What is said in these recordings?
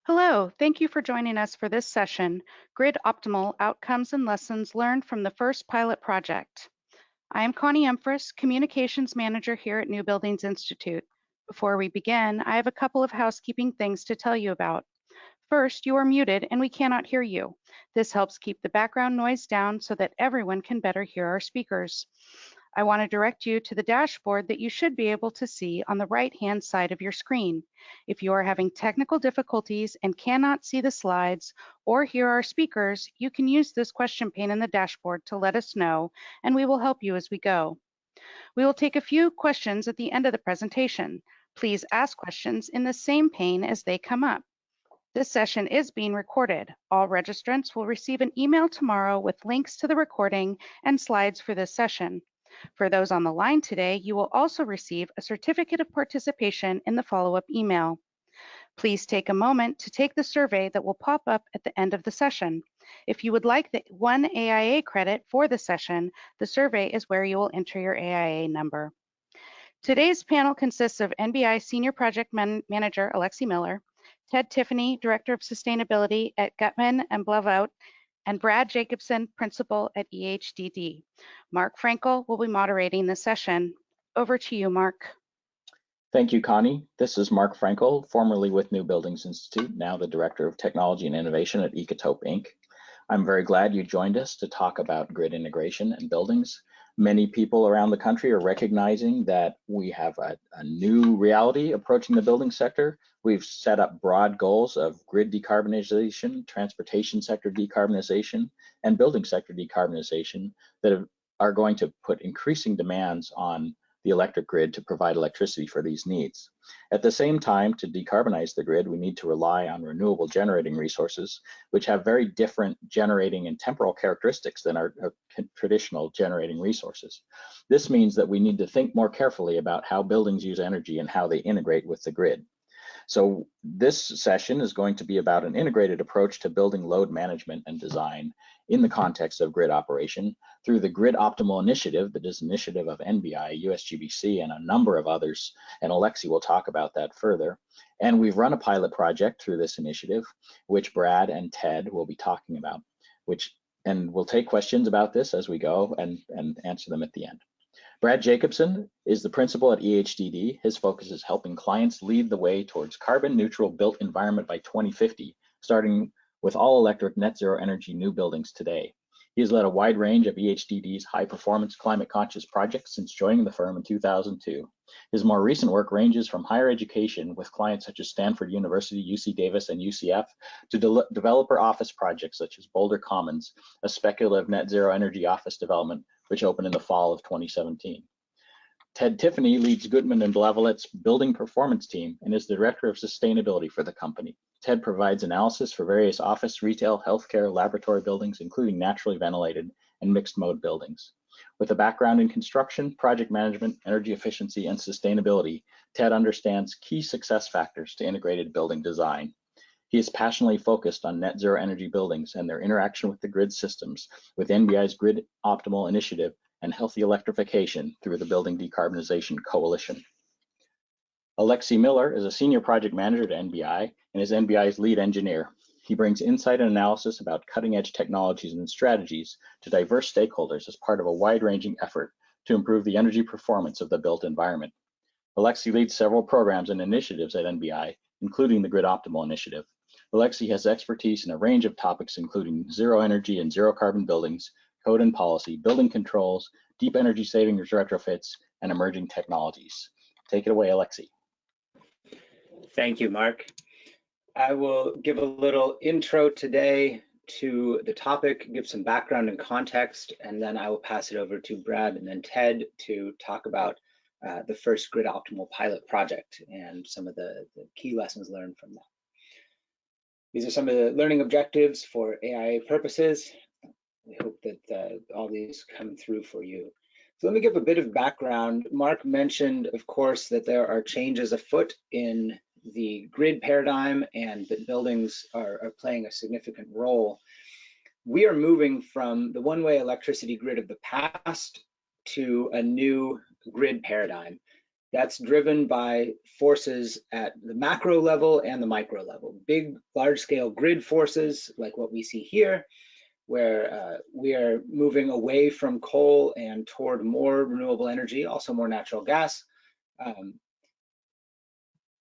Hello, thank you for joining us for this session, GridOptimal Outcomes and Lessons Learned from the First Pilot Project. I am Connie Empress, Communications Manager here at New Buildings Institute. Before we begin, I have a couple of housekeeping things to tell you about. First, you are muted and we cannot hear you. This helps keep the background noise down so that everyone can better hear our speakers. I want to direct you to the dashboard that you should be able to see on the right-hand side of your screen. If you are having technical difficulties and cannot see the slides or hear our speakers, you can use this question pane in the dashboard to let us know, and we will help you as we go. We will take a few questions at the end of the presentation. Please ask questions in the same pane as they come up. This session is being recorded. All registrants will receive an email tomorrow with links to the recording and slides for this session. For those on the line today, you will also receive a certificate of participation in the follow-up email. Please take a moment to take the survey that will pop up at the end of the session. If you would like the 1 AIA credit for the session, the survey is where you will enter your AIA number. Today's panel consists of NBI Senior Project Manager Alexi Miller, Ted Tiffany, Director of Sustainability at Gutman and Blavat, and Brad Jacobson, Principal at EHDD. Mark Frankel will be moderating the session. Over to you, Mark. Thank you, Connie. This is Mark Frankel, formerly with New Buildings Institute, now the Director of Technology and Innovation at Ecotope, Inc. I'm very glad you joined us to talk about grid integration and buildings. Many people around the country are recognizing that we have a new reality approaching the building sector. We've set up broad goals of grid decarbonization, transportation sector decarbonization, and building sector decarbonization that are going to put increasing demands on the electric grid to provide electricity for these needs. At the same time, to decarbonize the grid, we need to rely on renewable generating resources, which have very different generating and temporal characteristics than our traditional generating resources. This means that we need to think more carefully about how buildings use energy and how they integrate with the grid. So this session is going to be about an integrated approach to building load management and design in the context of grid operation through the GridOptimal initiative, that is an initiative of NBI, USGBC, and a number of others, and Alexi will talk about that further. And we've run a pilot project through this initiative, which Brad and Ted will be talking about, and we'll take questions about this as we go and answer them at the end. Brad Jacobson is the principal at EHDD. His focus is helping clients lead the way towards carbon neutral built environment by 2050, starting with all electric net zero energy new buildings today. He has led a wide range of EHDD's high performance climate conscious projects since joining the firm in 2002. His more recent work ranges from higher education with clients such as Stanford University, UC Davis, and UCF to developer office projects such as Boulder Commons, a speculative net zero energy office development which opened in the fall of 2017. Ted Tiffany leads Gutman and Blavat's building performance team and is the director of sustainability for the company. Ted provides analysis for various office, retail, healthcare, laboratory buildings, including naturally ventilated and mixed mode buildings. With a background in construction, project management, energy efficiency, and sustainability, Ted understands key success factors to integrated building design. He is passionately focused on net zero energy buildings and their interaction with the grid systems with NBI's GridOptimal initiative and healthy electrification through the Building Decarbonization Coalition. Alexi Miller is a senior project manager at NBI and is NBI's lead engineer. He brings insight and analysis about cutting edge technologies and strategies to diverse stakeholders as part of a wide-ranging effort to improve the energy performance of the built environment. Alexi leads several programs and initiatives at NBI, including the GridOptimal initiative. Alexi has expertise in a range of topics, including zero energy and zero carbon buildings, code and policy, building controls, deep energy savings retrofits, and emerging technologies. Take it away, Alexi. Thank you, Mark. I will give a little intro today to the topic, give some background and context, and then I will pass it over to Brad and then Ted to talk about the first GridOptimal pilot project and some of the key lessons learned from that. These are some of the learning objectives for AIA purposes. We hope that all these come through for you. So let me give a bit of background. Mark mentioned, of course, that there are changes afoot in the grid paradigm and that buildings are playing a significant role. We are moving from the one-way electricity grid of the past to a new grid paradigm. That's driven by forces at the macro level and the micro level. Big, large-scale grid forces, like what we see here, where we are moving away from coal and toward more renewable energy, also more natural gas.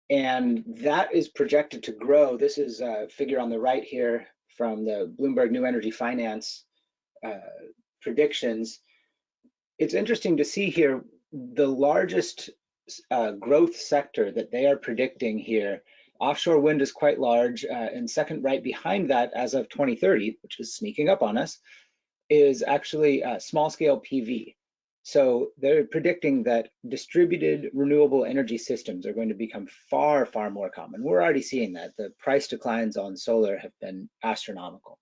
And that is projected to grow. This is a figure on the right here from the Bloomberg New Energy Finance predictions. It's interesting to see here the largest growth sector that they are predicting here. Offshore wind is quite large, and second right behind that as of 2030, which is sneaking up on us, is actually small scale PV. So they're predicting that distributed renewable energy systems are going to become far, far more common. We're already seeing that. The price declines on solar have been astronomical.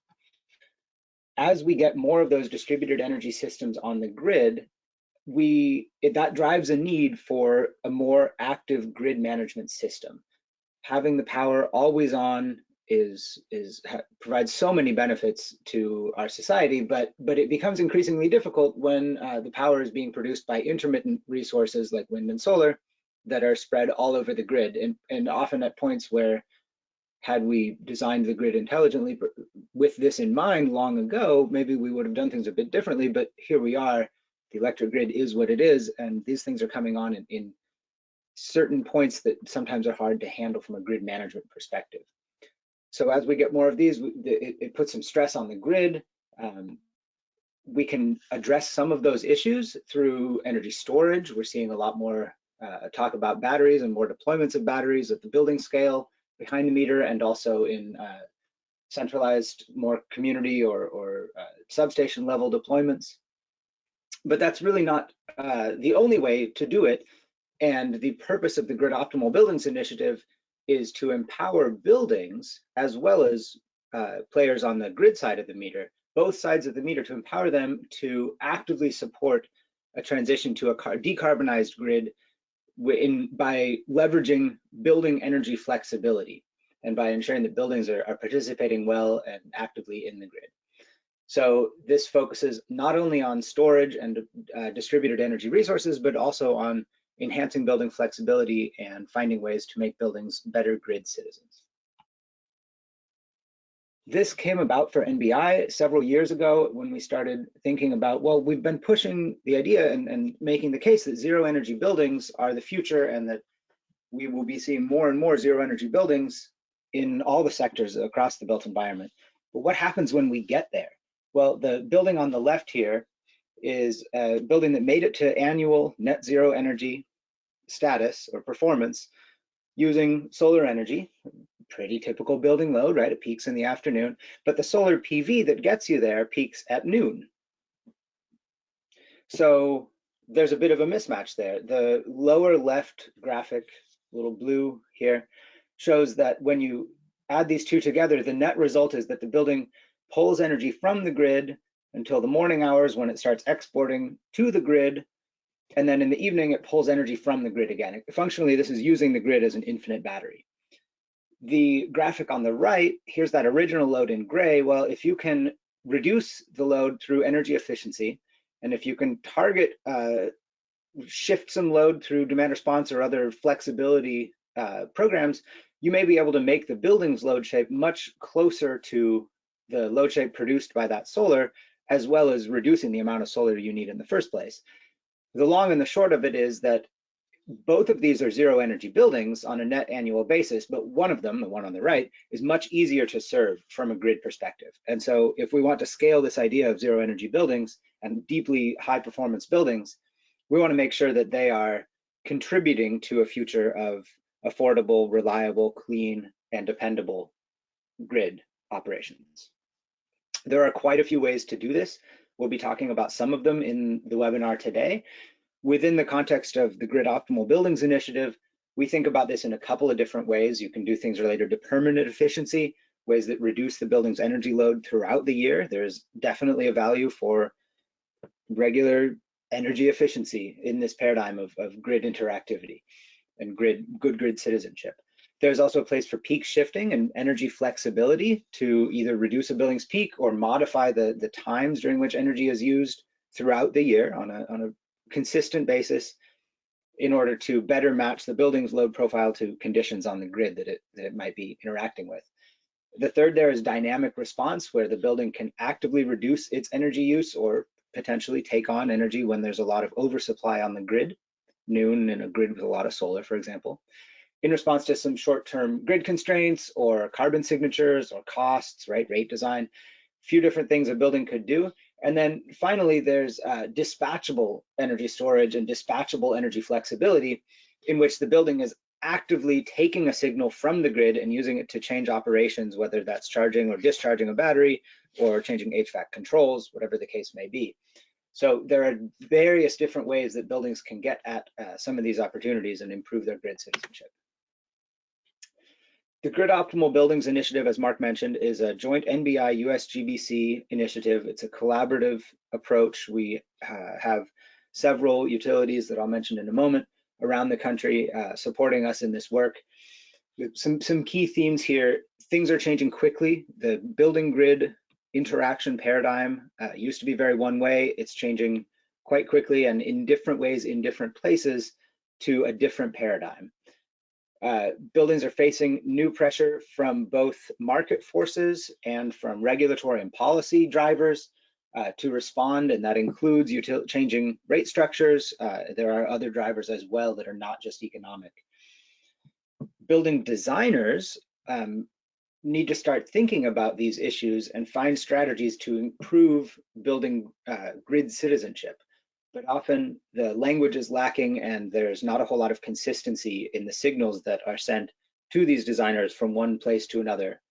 As we get more of those distributed energy systems on the grid, that drives a need for a more active grid management system. Having the power always on provides so many benefits to our society, but it becomes increasingly difficult when the power is being produced by intermittent resources like wind and solar that are spread all over the grid, and often at points where, had we designed the grid intelligently with this in mind long ago, maybe we would have done things a bit differently, but here we are. The electric grid is what it is, and these things are coming on in certain points that sometimes are hard to handle from a grid management perspective. So as we get more of these, it puts some stress on the grid. We can address some of those issues through energy storage. We're seeing a lot more talk about batteries and more deployments of batteries at the building scale, behind the meter, and also in centralized, more community or substation level deployments. But that's really not the only way to do it. And the purpose of the GridOptimal Buildings Initiative is to empower buildings as well as players on the grid side of the meter, both sides of the meter, to empower them to actively support a transition to a decarbonized grid by leveraging building energy flexibility and by ensuring that buildings are participating well and actively in the grid. So this focuses not only on storage and distributed energy resources, but also on enhancing building flexibility and finding ways to make buildings better grid citizens. This came about for NBI several years ago when we started thinking about, well, we've been pushing the idea and making the case that zero energy buildings are the future and that we will be seeing more and more zero energy buildings in all the sectors across the built environment. But what happens when we get there? Well, the building on the left here is a building that made it to annual net zero energy status or performance using solar energy. Pretty typical building load, right? It peaks in the afternoon, but the solar PV that gets you there peaks at noon. So there's a bit of a mismatch there. The lower left graphic, little blue here, shows that when you add these two together, the net result is that the building pulls energy from the grid until the morning hours when it starts exporting to the grid, and then in the evening it pulls energy from the grid again. Functionally, this is using the grid as an infinite battery. The graphic on the right, here's that original load in gray. Well, if you can reduce the load through energy efficiency, and if you can target, shift some load through demand response or other flexibility programs, you may be able to make the building's load shape much closer to the load shape produced by that solar, as well as reducing the amount of solar you need in the first place. The long and the short of it is that both of these are zero energy buildings on a net annual basis, but one of them, the one on the right, is much easier to serve from a grid perspective. And so if we want to scale this idea of zero energy buildings and deeply high performance buildings, we want to make sure that they are contributing to a future of affordable, reliable, clean, and dependable grid operations. There are quite a few ways to do this. We'll be talking about some of them in the webinar today. Within the context of the GridOptimal Buildings Initiative, we think about this in a couple of different ways. You can do things related to permanent efficiency, ways that reduce the building's energy load throughout the year. There's definitely a value for regular energy efficiency in this paradigm of grid interactivity and good grid citizenship. There's also a place for peak shifting and energy flexibility to either reduce a building's peak or modify the times during which energy is used throughout the year on a consistent basis. in order to better match the building's load profile to conditions on the grid that it might be interacting with. The third there is dynamic response, where the building can actively reduce its energy use or potentially take on energy when there's a lot of oversupply on the grid, noon in a grid with a lot of solar, for example, in response to some short-term grid constraints or carbon signatures or costs, right, rate design, few different things a building could do. And then finally, there's dispatchable energy storage and dispatchable energy flexibility, in which the building is actively taking a signal from the grid and using it to change operations, whether that's charging or discharging a battery or changing HVAC controls, whatever the case may be. So there are various different ways that buildings can get at some of these opportunities and improve their grid citizenship. The GridOptimal Buildings Initiative, as Mark mentioned, is a joint NBI-US-GBC initiative. It's a collaborative approach. We have several utilities that I'll mention in a moment around the country supporting us in this work. Some key themes here. Things are changing quickly. The building grid interaction paradigm used to be very one way. It's changing quite quickly and in different ways in different places to a different paradigm. Buildings are facing new pressure from both market forces and from regulatory and policy drivers to respond, and that includes changing rate structures. There are other drivers as well that are not just economic. Building designers need to start thinking about these issues and find strategies to improve building grid citizenship. But often the language is lacking and there's not a whole lot of consistency in the signals that are sent to these designers from one place to another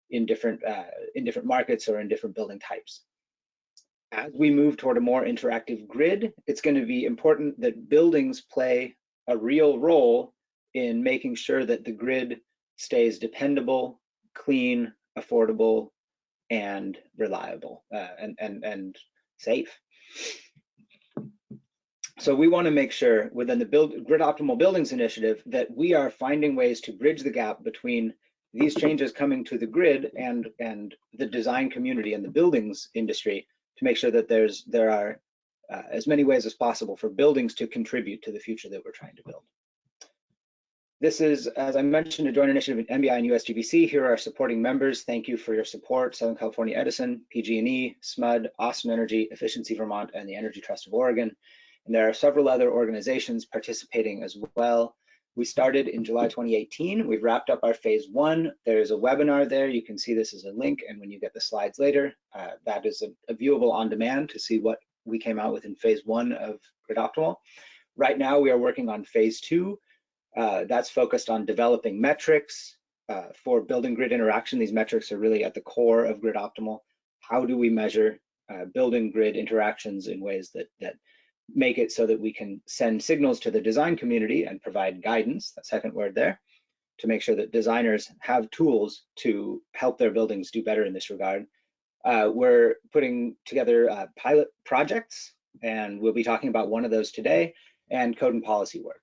in different markets or in different building types. As we move toward a more interactive grid, it's going to be important that buildings play a real role in making sure that the grid stays dependable, clean, affordable, and reliable and safe. So we want to make sure within the GridOptimal Buildings Initiative that we are finding ways to bridge the gap between these changes coming to the grid and the design community and the buildings industry to make sure that there are as many ways as possible for buildings to contribute to the future that we're trying to build. This is, as I mentioned, a joint initiative of NBI and USGBC. Here are our supporting members. Thank you for your support: Southern California Edison, PG&E, SMUD, Austin Energy, Efficiency Vermont, and the Energy Trust of Oregon. And there are several other organizations participating as well. We started in July 2018. We've wrapped up our phase 1. There's a webinar there. You can see this as a link, and when you get the slides later, that is a viewable on demand to see what we came out with in phase 1 of GridOptimal. Right now, we are working on phase 2. That's focused on developing metrics for building grid interaction. These metrics are really at the core of GridOptimal. How do we measure building grid interactions in ways that make it so that we can send signals to the design community and provide guidance, that second word there, to make sure that designers have tools to help their buildings do better in this regard. We're putting together pilot projects, and we'll be talking about one of those today, and code and policy work.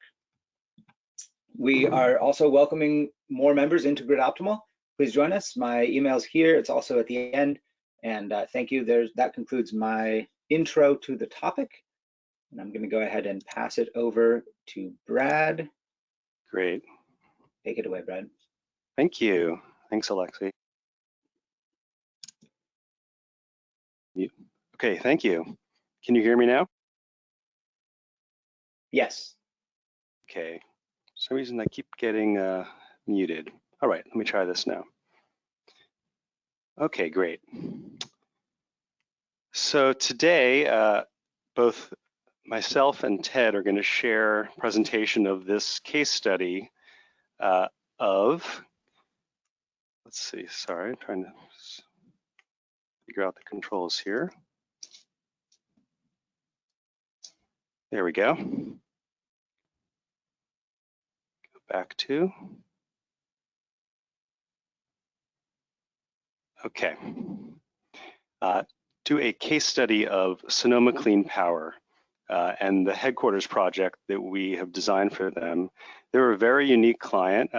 We are also welcoming more members into GridOptimal. Please join us. My email's here. It's also at the end. And thank you. That concludes my intro to the topic. And I'm going to go ahead and pass it over to Brad. Great. Take it away, Brad. Thank you. Thanks, Alexi. Okay, thank you. Can you hear me now? Yes. Okay. For some reason I keep getting muted. All right, let me try this now. Okay, great. So today, both myself and Ted are going to share a presentation of this case study let's see, sorry, I'm trying to figure out the controls here. There we go. Go back to. Okay. Do a case study of Sonoma Clean Power and the headquarters project that we have designed for them. They're a very unique client.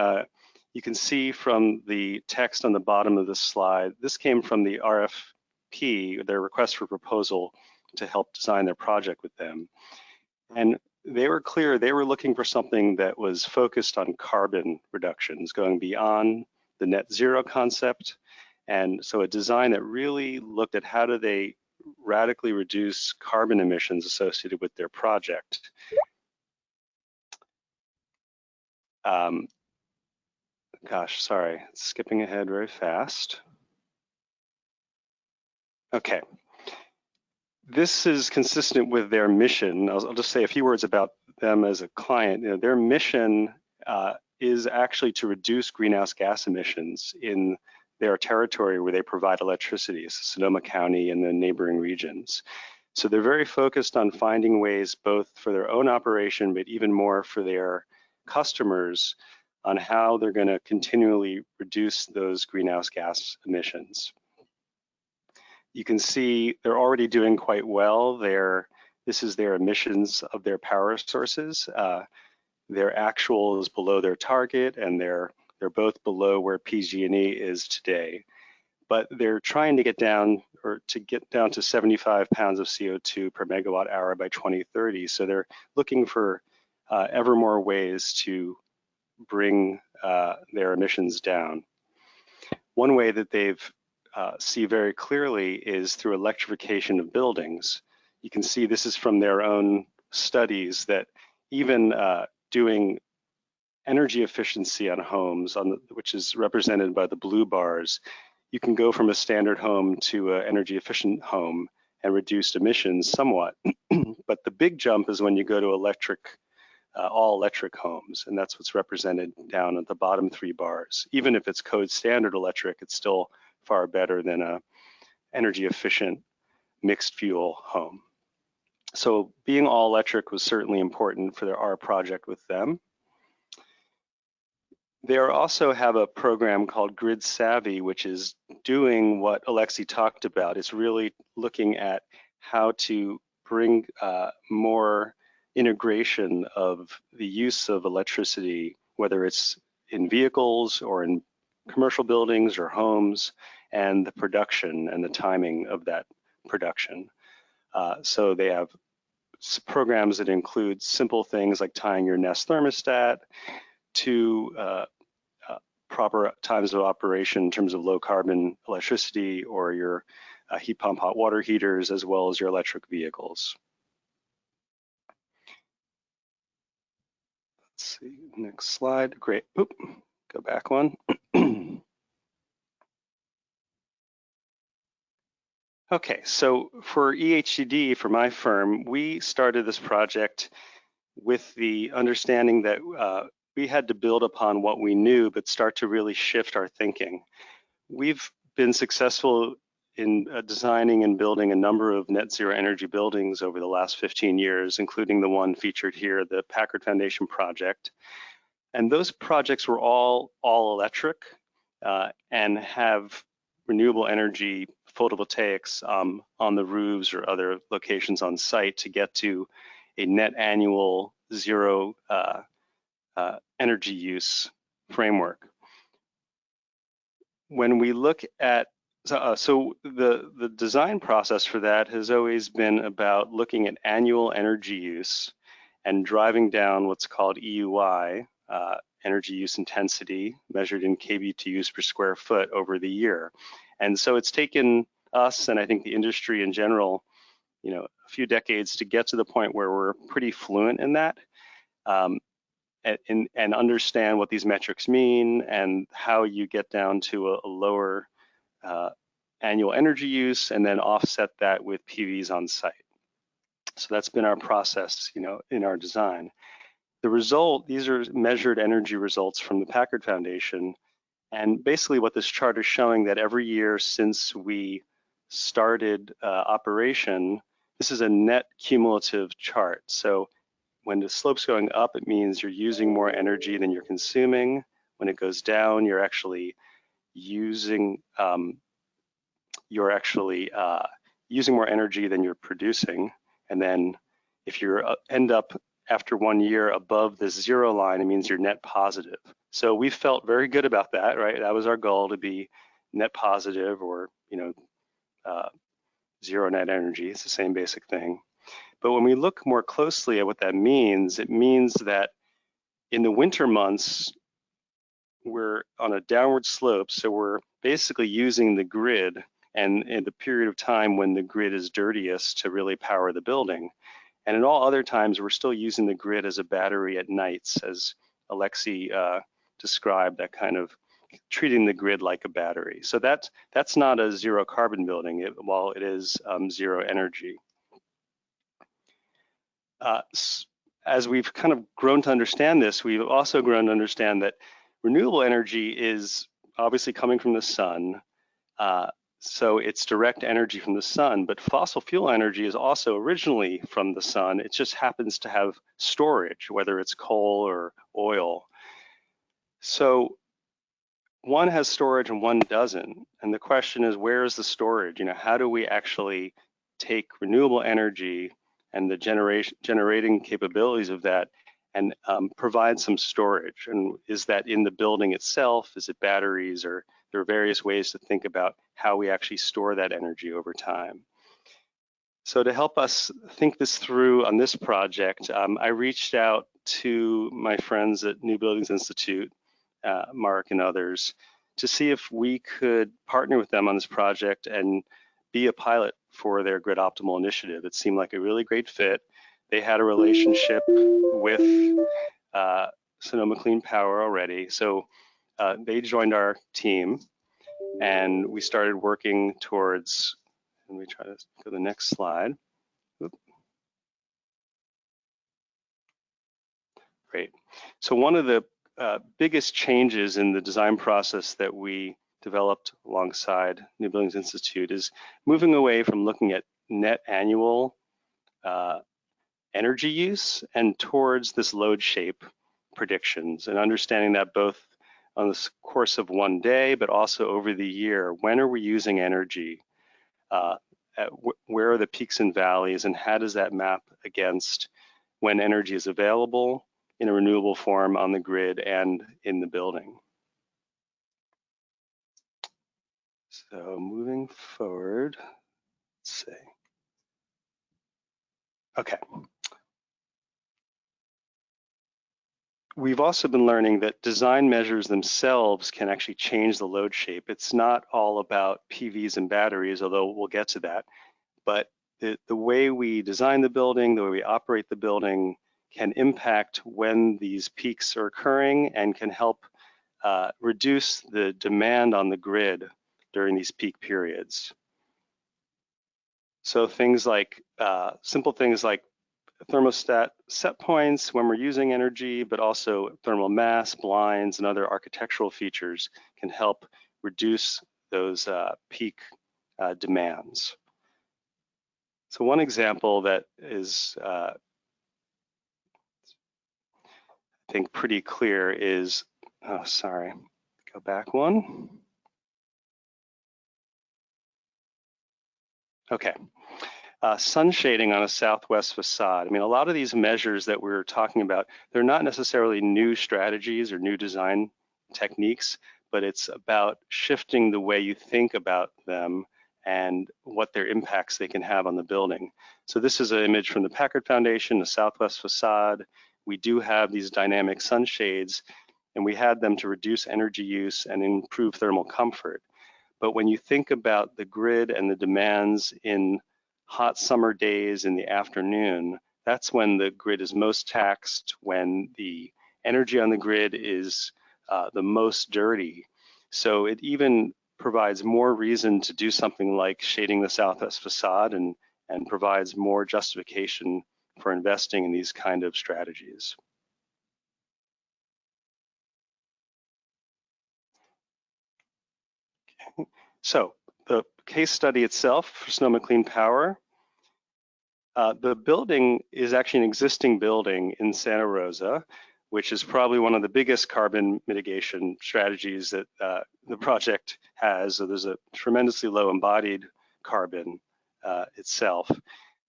You can see from the text on the bottom of this slide, this came from the RFP, their request for proposal to help design their project with them. And they were clear they were looking for something that was focused on carbon reductions, going beyond the net zero concept. And so a design that really looked at how do they radically reduce carbon emissions associated with their project. Gosh, sorry, skipping ahead very fast. Okay. This is consistent with their mission. I'll just say a few words about them as a client. You know, their mission is actually to reduce greenhouse gas emissions in their territory where they provide electricity, Sonoma County and the neighboring regions. So they're very focused on finding ways both for their own operation, but even more for their customers on how they're going to continually reduce those greenhouse gas emissions. You can see they're already doing quite well. This is their emissions of their power sources. Their actual is below their target, and they're both below where PG&E is today. But they're trying to get down to 75 pounds of CO2 per megawatt hour by 2030. So they're looking for ever more ways to bring their emissions down. One way that they've see very clearly is through electrification of buildings. You can see this is from their own studies that even doing energy efficiency on homes, which is represented by the blue bars, you can go from a standard home to an energy efficient home and reduce emissions somewhat. But the big jump is when you go to all electric homes, and that's what's represented down at the bottom 3 bars. Even if it's code standard electric, it's still far better than a energy efficient mixed fuel home. So being all electric was certainly important for our project with them. They also have a program called Grid Savvy, which is doing what Alexi talked about. It's really looking at how to bring more integration of the use of electricity, whether it's in vehicles or in commercial buildings or homes, and the production and the timing of that production. So they have programs that include simple things like tying your Nest thermostat to proper times of operation in terms of low carbon electricity, or your heat pump hot water heaters, as well as your electric vehicles. Let's see, next slide. Great. Oop, go back one. Okay, so for EHCD, for my firm, we started this project with the understanding that we had to build upon what we knew, but start to really shift our thinking. We've been successful in designing and building a number of net zero energy buildings over the last 15 years, including the one featured here, the Packard Foundation project. And those projects were all electric and have renewable energy photovoltaics on the roofs or other locations on site to get to a net annual zero energy use framework. When we look at, so the design process for that has always been about looking at annual energy use and driving down what's called EUI, energy use intensity, measured in kBTUs per square foot over the year. And so it's taken us, and I think the industry in general, you know, a few decades to get to the point where we're pretty fluent in that, and understand what these metrics mean and how you get down to a lower annual energy use and then offset that with PVs on site. So that's been our process, you know, in our design. The result, these are measured energy results from the Packard Foundation. And basically what this chart is showing that every year since we started operation, this is a net cumulative chart. So when the slope's going up, it means you're using more energy than you're consuming. When it goes down, you're actually using more energy than you're producing. And then if you end up after 1 year above the zero line, it means you're net positive. So we felt very good about that, right? That was our goal, to be net positive, or, you know, zero net energy. It's the same basic thing. But when we look more closely at what that means, it means that in the winter months, we're on a downward slope, so we're basically using the grid and in the period of time when the grid is dirtiest to really power the building. And in all other times, we're still using the grid as a battery at nights, as Alexi described, that kind of treating the grid like a battery. So that's not a zero carbon building, while it is zero energy. As we've kind of grown to understand this, we've also grown to understand that renewable energy is obviously coming from the sun. So it's direct energy from the sun, but fossil fuel energy is also originally from the sun. It just happens to have storage, whether it's coal or oil. So one has storage and one doesn't. And the question is, where is the storage? How do we actually take renewable energy and the generating capabilities of that and provide some storage? And is that in the building itself? Is it batteries? Or there are various ways to think about how we actually store that energy over time. So to help us think this through on this project, I reached out to my friends at New Buildings Institute, Mark and others, to see if we could partner with them on this project and be a pilot for their GridOptimal initiative. It seemed like a really great fit. They had a relationship with Sonoma Clean Power already, so they joined our team, and we started working towards, let me try to go to the next slide. Oop. Great. So one of the biggest changes in the design process that we developed alongside New Buildings Institute is moving away from looking at net annual energy use and towards this load shape predictions, and understanding that both on the course of one day, but also over the year. When are we using energy? Where are the peaks and valleys, and how does that map against when energy is available in a renewable form on the grid and in the building? So moving forward, let's see. Okay. We've also been learning that design measures themselves can actually change the load shape. It's not all about PVs and batteries, although we'll get to that. But the way we design the building, the way we operate the building can impact when these peaks are occurring and can help reduce the demand on the grid during these peak periods. So things like, simple things like thermostat set points when we're using energy, but also thermal mass, blinds, and other architectural features can help reduce those peak demands. So one example that is, I think, pretty clear is, oh, sorry, go back one. Okay. Sun shading on a southwest facade. I mean, a lot of these measures that we're talking about, they're not necessarily new strategies or new design techniques, but it's about shifting the way you think about them and what their impacts they can have on the building. So this is an image from the Packard Foundation, the southwest facade. We do have these dynamic sunshades, and we had them to reduce energy use and improve thermal comfort. But when you think about the grid and the demands in hot summer days in the afternoon, that's when the grid is most taxed, when the energy on the grid is the most dirty. So it even provides more reason to do something like shading the southwest facade and provides more justification for investing in these kind of strategies. Okay. So the case study itself for Sonoma Clean Power, the building is actually an existing building in Santa Rosa, which is probably one of the biggest carbon mitigation strategies that the project has. So there's a tremendously low embodied carbon itself.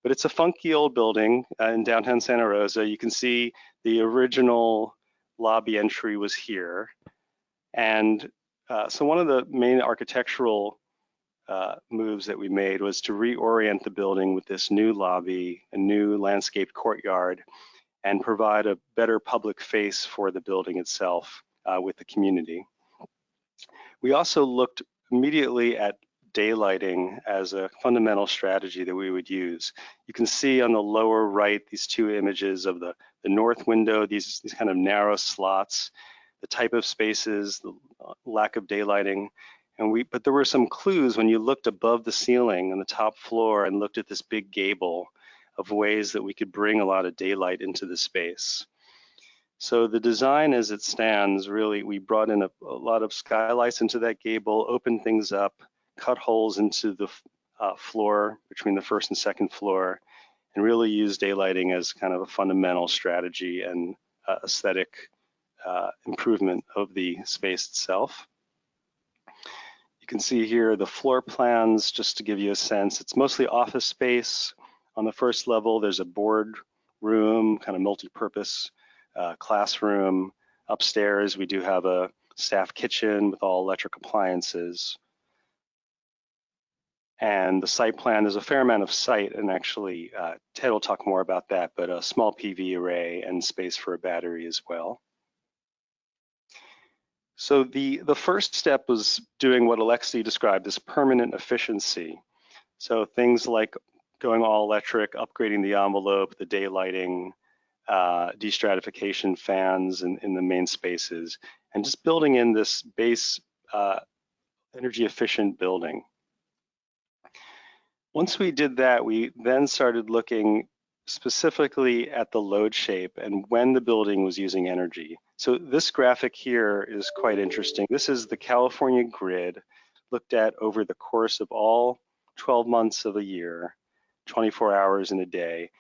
But it's a funky old building in downtown Santa Rosa. You can see the original lobby entry was here. And so one of the main architectural moves that we made was to reorient the building with this new lobby, a new landscaped courtyard, and provide a better public face for the building itself with the community. We also looked immediately at daylighting as a fundamental strategy that we would use. You can see on the lower right these two images of the north window, these kind of narrow slots, the type of spaces, the lack of daylighting. But there were some clues when you looked above the ceiling on the top floor and looked at this big gable of ways that we could bring a lot of daylight into the space. So the design as it stands, really, we brought in a lot of skylights into that gable, opened things up, cut holes into the floor between the first and second floor, and really used daylighting as kind of a fundamental strategy and aesthetic improvement of the space itself. You can see here the floor plans, just to give you a sense. It's mostly office space. On the first level, there's a board room, kind of multi-purpose classroom. Upstairs, we do have a staff kitchen with all electric appliances. And the site plan, there's a fair amount of site, and actually Ted will talk more about that, but a small PV array and space for a battery as well. So the first step was doing what Alexi described as permanent efficiency. So things like going all electric, upgrading the envelope, the daylighting, destratification fans in the main spaces, and just building in this base energy efficient building. Once we did that, we then started looking specifically at the load shape and when the building was using energy. So this graphic here is quite interesting. This is the California grid looked at over the course of all 12 months of a year, 24 hours in a day.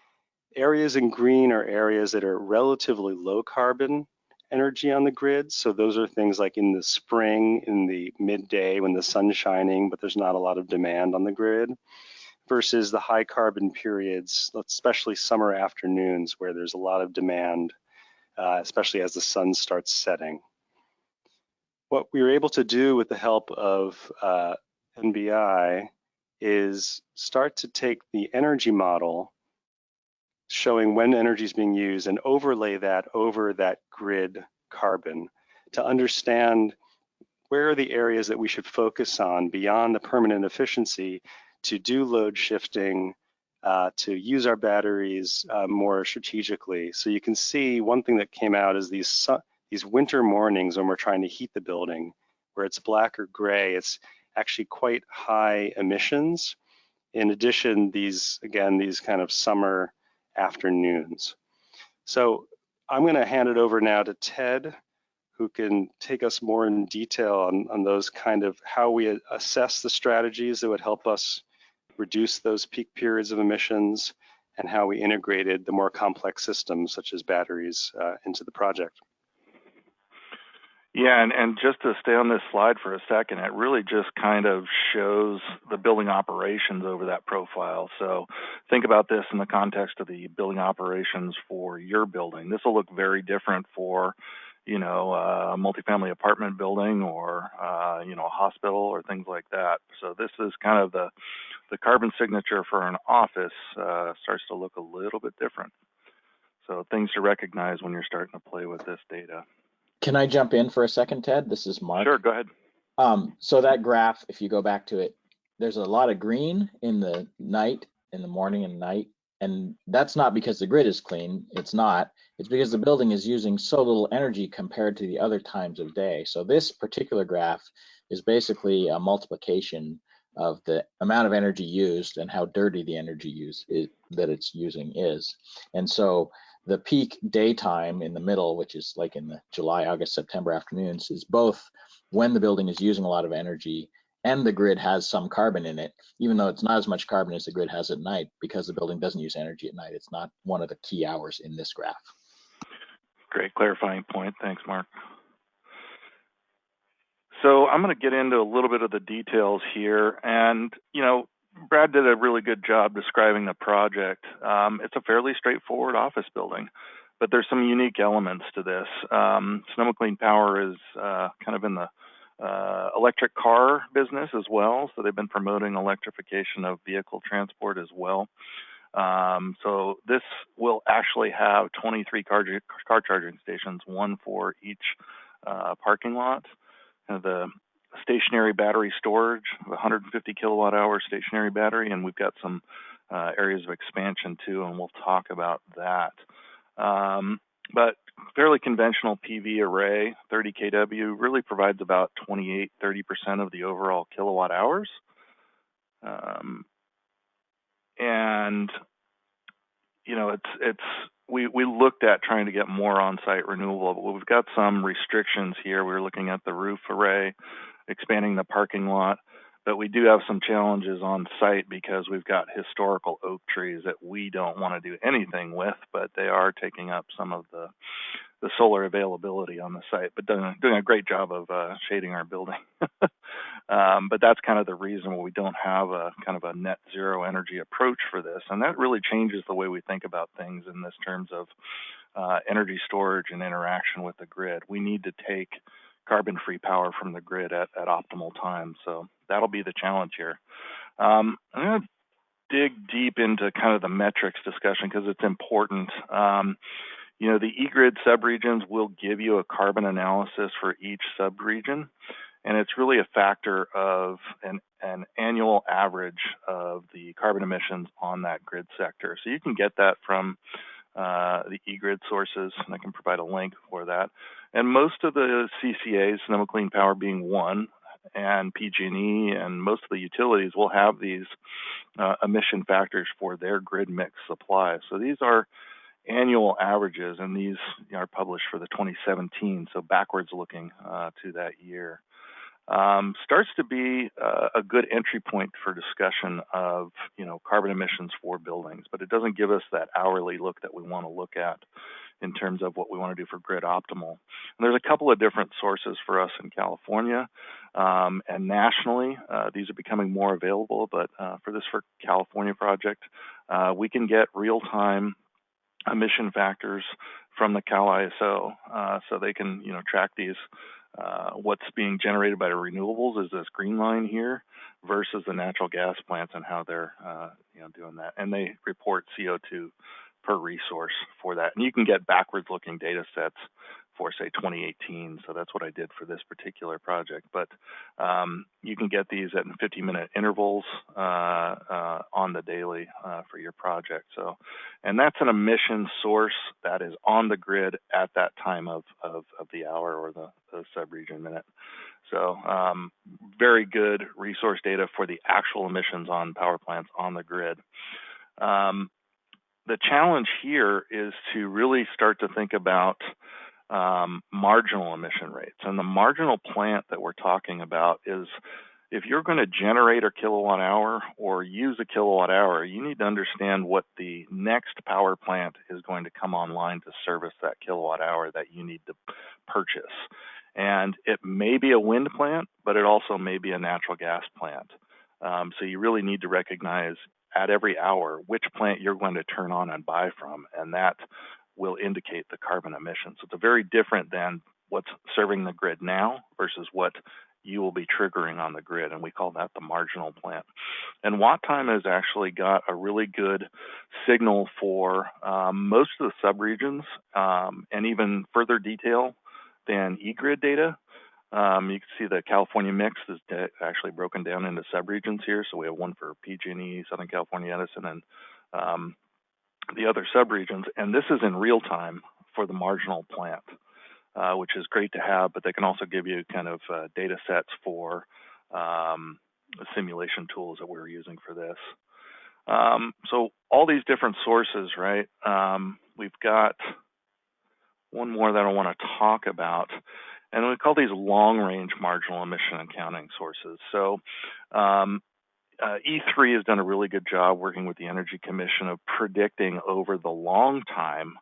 Areas in green are areas that are relatively low carbon energy on the grid. So those are things like in the spring, in the midday when the sun's shining, but there's not a lot of demand on the grid, versus the high carbon periods, especially summer afternoons where there's a lot of demand, especially as the sun starts setting. What we were able to do with the help of NBI is start to take the energy model showing when energy is being used and overlay that over that grid carbon to understand where are the areas that we should focus on beyond the permanent efficiency to do load shifting, to use our batteries more strategically. So you can see one thing that came out is these winter mornings when we're trying to heat the building, where it's black or gray, it's actually quite high emissions. In addition, these kind of summer afternoons. So I'm going to hand it over now to Ted, who can take us more in detail on those kind of how we assess the strategies that would help us reduce those peak periods of emissions and how we integrated the more complex systems such as batteries into the project. Yeah, and just to stay on this slide for a second, it really just kind of shows the building operations over that profile. So think about this in the context of the building operations for your building. This will look very different for, you know, a multifamily apartment building or, you know, a hospital or things like that. So this is kind of the carbon signature for an office starts to look a little bit different. So things to recognize when you're starting to play with this data. Can I jump in for a second, Ted? This is Mark. Sure, go ahead. So that graph, if you go back to it, there's a lot of green in the night, in the morning and night. And that's not because the grid is clean. It's not. It's because the building is using so little energy compared to the other times of day. So this particular graph is basically a multiplication of the amount of energy used and how dirty the energy that it's using is. And so the peak daytime in the middle, which is like in the July, August, September afternoons, is both when the building is using a lot of energy and the grid has some carbon in it, even though it's not as much carbon as the grid has at night because the building doesn't use energy at night. It's not one of the key hours in this graph. Great clarifying point. Thanks, Mark. So I'm going to get into a little bit of the details here. And, you know, Brad did a really good job describing the project. It's a fairly straightforward office building, but there's some unique elements to this. Sonoma Clean Power is kind of in the electric car business as well. So they've been promoting electrification of vehicle transport as well. So this will actually have 23 car charging stations, one for each parking lot. The stationary battery storage, 150 kilowatt hour stationary battery, and we've got some areas of expansion too, and we'll talk about that. But fairly conventional PV array, 30 kW, really provides about 28-30% of the overall kilowatt hours. And you know, we looked at trying to get more on-site renewable, but we've got some restrictions here. We were looking at the roof array, expanding the parking lot, but we do have some challenges on site because we've got historical oak trees that we don't want to do anything with, but they are taking up some of the solar availability on the site, but doing a great job of shading our building. But that's kind of the reason why we don't have a kind of a net zero energy approach for this. And that really changes the way we think about things in this terms of energy storage and interaction with the grid. We need to take carbon-free power from the grid at optimal times. So that'll be the challenge here. I'm going to dig deep into kind of the metrics discussion because it's important. You know, the eGrid subregions will give you a carbon analysis for each subregion, and it's really a factor of an annual average of the carbon emissions on that grid sector. So you can get that from the eGrid sources, and I can provide a link for that. And most of the CCAs, Sonoma Clean Power being one, and PG&E and most of the utilities will have these emission factors for their grid mix supply. So these are annual averages, and these are published for the 2017, so backwards looking to that year. Starts to be a good entry point for discussion of, you know, carbon emissions for buildings, but it doesn't give us that hourly look that we want to look at in terms of what we want to do for GridOptimal. And there's a couple of different sources for us in California and nationally. These are becoming more available, but for California project, we can get real-time emission factors from the Cal ISO, so they can, you know, track these. What's being generated by the renewables is this green line here versus the natural gas plants and how they're, you know, doing that. And they report CO2 per resource for that. And you can get backwards-looking data sets for, say, 2018. So that's what I did for this particular project. But you can get these at 50-minute intervals on the daily for your project. So, and that's an emission source that is on the grid at that time of the hour or the subregion minute. So very good resource data for the actual emissions on power plants on the grid. The challenge here is to really start to think about marginal emission rates. And the marginal plant that we're talking about is, if you're going to generate a kilowatt hour or use a kilowatt hour, you need to understand what the next power plant is going to come online to service that kilowatt hour that you need to purchase. And it may be a wind plant, but it also may be a natural gas plant. So you really need to recognize at every hour which plant you're going to turn on and buy from, and that will indicate the carbon emissions. So it's very different than what's serving the grid now versus what you will be triggering on the grid, and we call that the marginal plant. And Watt Time has actually got a really good signal for most of the subregions, and even further detail than eGrid data. You can see the California mix is actually broken down into subregions here. So we have one for PG&E, Southern California Edison, and the other subregions. And this is in real time for the marginal plant, which is great to have, but they can also give you kind of data sets for the simulation tools that we're using for this. So all these different sources, right? We've got one more that I want to talk about, and we call these long-range marginal emission accounting sources. So E3 has done a really good job working with the Energy Commission of predicting over the long time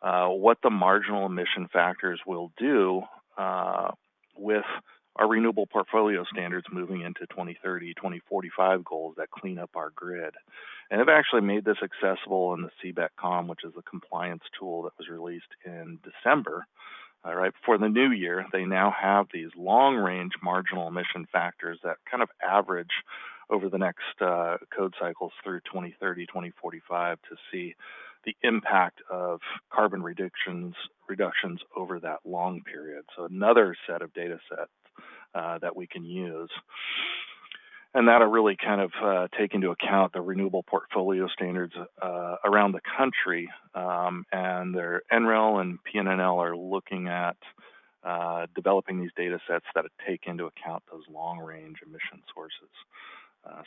what the marginal emission factors will do with our renewable portfolio standards moving into 2030, 2045 goals that clean up our grid. And they've actually made this accessible in the CBEC-COM, which is a compliance tool that was released in December right before the new year, they now have these long-range marginal emission factors that kind of average over the next code cycles through 2030, 2045 to see the impact of carbon reductions over that long period. So another set of data sets that we can use. And that'll really kind of take into account the renewable portfolio standards around the country. And their NREL and PNNL are looking at developing these data sets that take into account those long-range emission sources.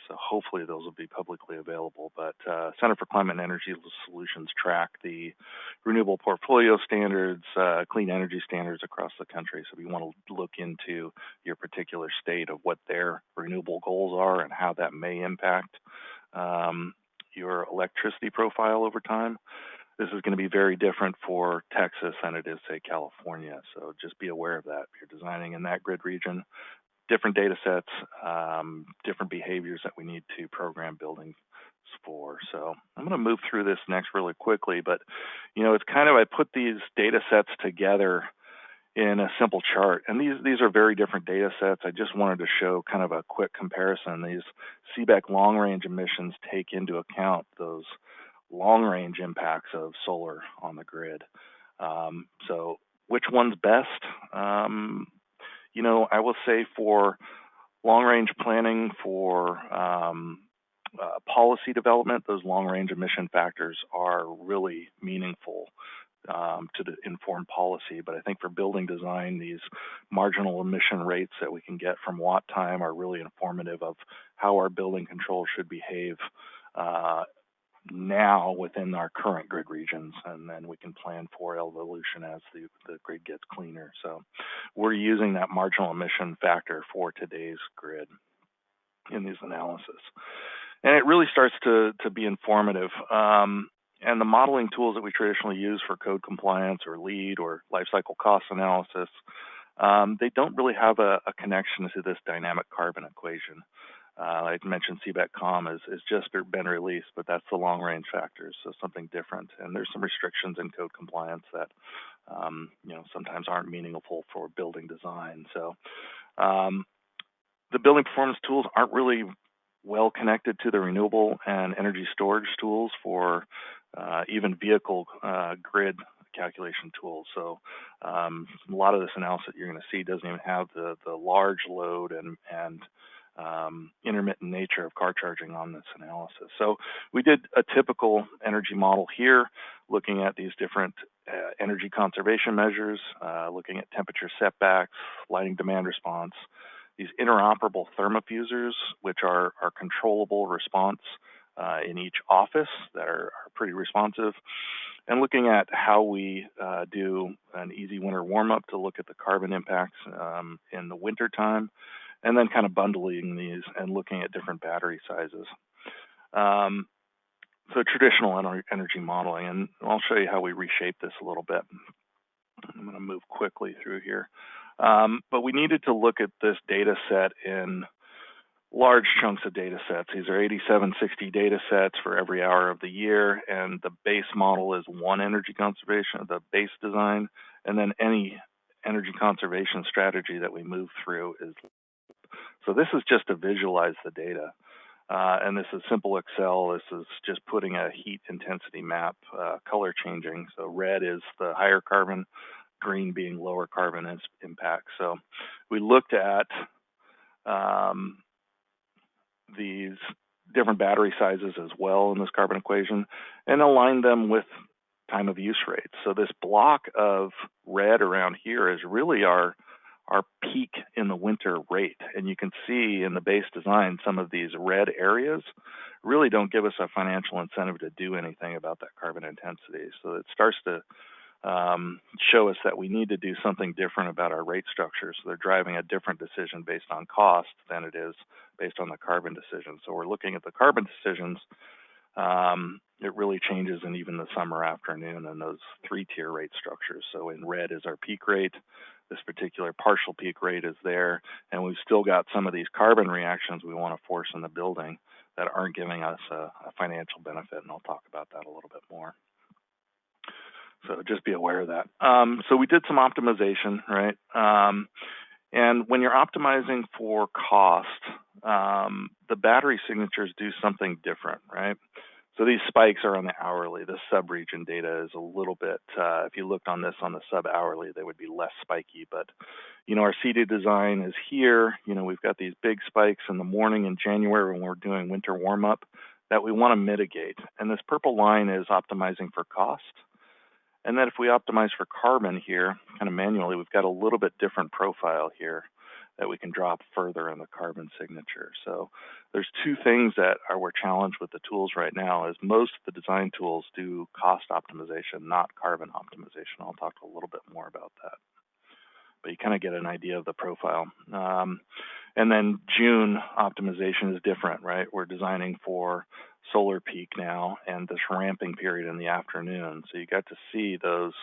So hopefully those will be publicly available. But Center for Climate and Energy Solutions track the renewable portfolio standards, clean energy standards across the country. So we want to look into your particular state of what their renewable goals are and how that may impact your electricity profile over time. This is going to be very different for Texas than it is, say, California. So just be aware of that. If you're designing in that grid region, different data sets, different behaviors that we need to program buildings for. So I'm going to move through this next really quickly, but it's kind of, I put these data sets together in a simple chart, and these are very different data sets. I just wanted to show kind of a quick comparison. These CBEC long-range emissions take into account those long-range impacts of solar on the grid. So which one's best? I will say for long-range planning, for policy development, those long-range emission factors are really meaningful to inform policy. But I think for building design, these marginal emission rates that we can get from watt time are really informative of how our building control should behave now within our current grid regions, and then we can plan for evolution as the grid gets cleaner. So we're using that marginal emission factor for today's grid in these analysis. And it really starts to be informative. And the modeling tools that we traditionally use for code compliance or LEED or life cycle cost analysis, they don't really have a connection to this dynamic carbon equation. I mentioned CBEC-COM has just been released, but that's the long-range factors, so something different. And there's some restrictions in code compliance that sometimes aren't meaningful for building design. So the building performance tools aren't really well connected to the renewable and energy storage tools for even vehicle grid calculation tools. So a lot of this analysis you're going to see doesn't even have the large load and intermittent nature of car charging on this analysis. So we did a typical energy model here, looking at these different energy conservation measures, looking at temperature setbacks, lighting demand response, these interoperable thermofusers, which are controllable response in each office that are pretty responsive, and looking at how we do an easy winter warm-up to look at the carbon impacts in the winter time, and then kind of bundling these and looking at different battery sizes. So traditional energy modeling, and I'll show you how we reshape this a little bit. I'm going to move quickly through here. But we needed to look at this data set in large chunks of data sets. These are 8760 data sets for every hour of the year, and the base model is one energy conservation, the base design, and then any energy conservation strategy that we move through is. So this is just to visualize the data. And this is simple Excel. This is just putting a heat intensity map, color changing. So red is the higher carbon, green being lower carbon impact. So we looked at these different battery sizes as well in this carbon equation and aligned them with time of use rates. So this block of red around here is really our peak in the winter rate. And you can see in the base design, some of these red areas really don't give us a financial incentive to do anything about that carbon intensity. So it starts to show us that we need to do something different about our rate structure. So they're driving a different decision based on cost than it is based on the carbon decision. So we're looking at the carbon decisions. It really changes in even the summer afternoon in those three-tier rate structures. So in red is our peak rate. This particular partial peak rate is there, and we've still got some of these carbon reactions we want to force in the building that aren't giving us a financial benefit, and I'll talk about that a little bit more. So just be aware of that. So we did some optimization, right? And when you're optimizing for cost, the battery signatures do something different, right? So these spikes are on the hourly. The sub-region data is a little bit, if you looked on this on the sub-hourly, they would be less spiky. But, you know, our seeded design is here. You know, we've got these big spikes in the morning in January when we're doing winter warm-up that we want to mitigate. And this purple line is optimizing for cost. And then if we optimize for carbon here, kind of manually, we've got a little bit different profile here that we can drop further in the carbon signature. So there's two things that we're challenged with the tools right now is most of the design tools do cost optimization, not carbon optimization. I'll talk a little bit more about that. But you kind of get an idea of the profile. And then June optimization is different, right? We're designing for solar peak now and this ramping period in the afternoon. So you got to see those,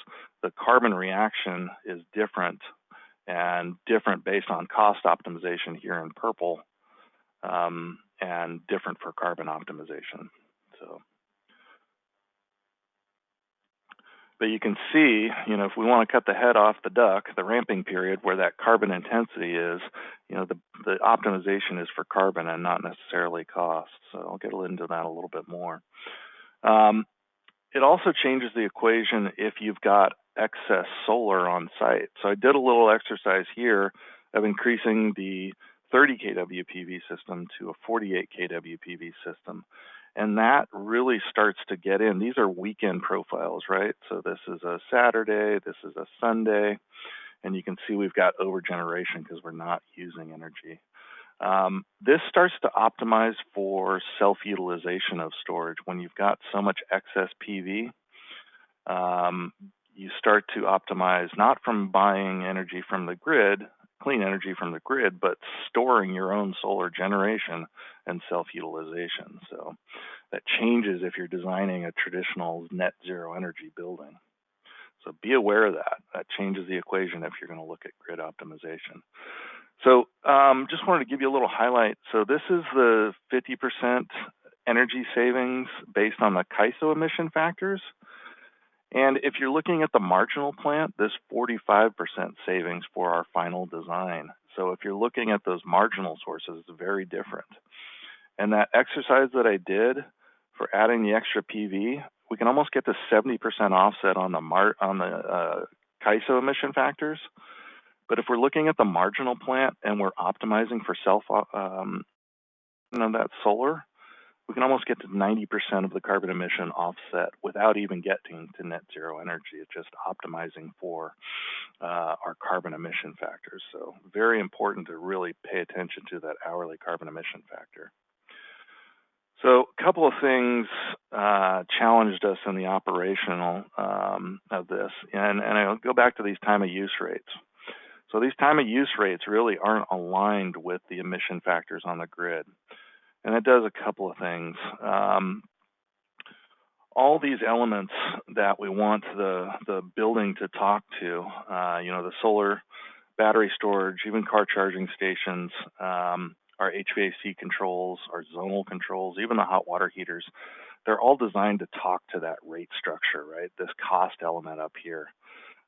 the carbon reaction is different and different based on cost optimization here in purple and different for carbon optimization. So. But you can see, you know, if we want to cut the head off the duck, the ramping period where that carbon intensity is, you know, the optimization is for carbon and not necessarily cost. So I'll get into that a little bit more. It also changes the equation if you've got excess solar on site. So I did a little exercise here of increasing the 30 kW PV system to a 48 kW PV system. And that really starts to get in. These are weekend profiles, right? So this is a Saturday, this is a Sunday, and you can see we've got overgeneration because we're not using energy. This starts to optimize for self-utilization of storage. When you've got so much excess PV, you start to optimize not from buying energy from the grid, clean energy from the grid, but storing your own solar generation and self-utilization. So that changes if you're designing a traditional net zero energy building. So be aware of that. That changes the equation if you're going to look at grid optimization. So just wanted to give you a little highlight. So this is the 50% energy savings based on the CAISO emission factors. And if you're looking at the marginal plant, this 45% savings for our final design. So if you're looking at those marginal sources, it's very different. And that exercise that I did for adding the extra PV, we can almost get to 70% offset on the CAISO emission factors. But if we're looking at the marginal plant and we're optimizing for that solar, we can almost get to 90% of the carbon emission offset without even getting to net zero energy. It's just optimizing for our carbon emission factors. So very important to really pay attention to that hourly carbon emission factor. So a couple of things challenged us in the operational of this, and I'll go back to these time of use rates. So these time of use rates really aren't aligned with the emission factors on the grid. And it does a couple of things. All these elements that we want the building to talk to, you know, the solar, battery storage, even car charging stations, our HVAC controls, our zonal controls, even the hot water heaters, they're all designed to talk to that rate structure, right? This cost element up here.